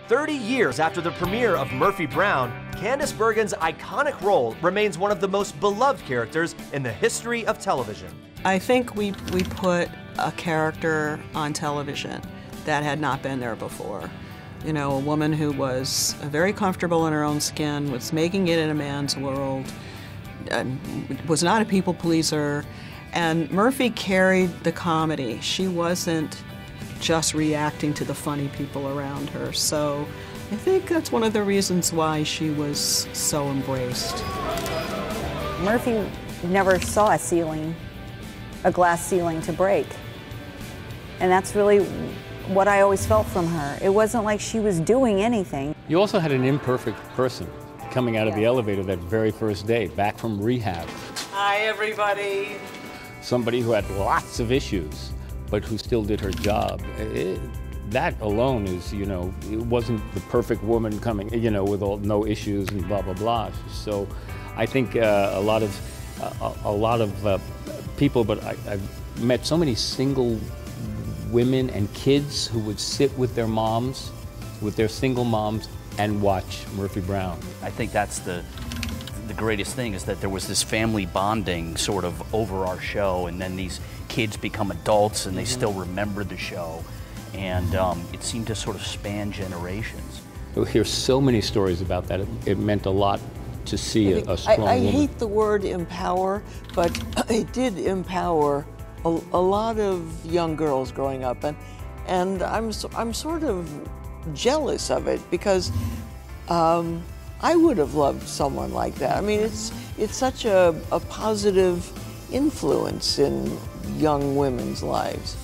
30 years after the premiere of Murphy Brown, Candice Bergen's iconic role remains one of the most beloved characters in the history of television. I think we put a character on television that had not been there before. You know, a woman who was very comfortable in her own skin, was making it in a man's world, was not a people pleaser, and Murphy carried the comedy. She wasn't just reacting to the funny people around her. So I think that's one of the reasons why she was so embraced. Murphy never saw a ceiling, a glass ceiling to break. And that's really what I always felt from her. It wasn't like she was doing anything. You also had an imperfect person coming out of the elevator that very first day, back from rehab. Hi, everybody. Somebody who had lots of issues, but who still did her job. That alone is, you know, it wasn't the perfect woman coming, you know, with no issues and blah, blah, blah. So I think a lot of people, but I've met so many single women and kids who would sit with their moms, with their single moms, and watch Murphy Brown. I think that's the greatest thing, is that there was this family bonding sort of over our show, and then these kids become adults and they still remember the show, and it seemed to sort of span generations. We hear so many stories about that. It meant a lot to see a strong woman. I hate the word empower, but it did empower a lot of young girls growing up, and I'm sort of jealous of it, because I would have loved someone like that. I mean, it's such a positive influence in young women's lives.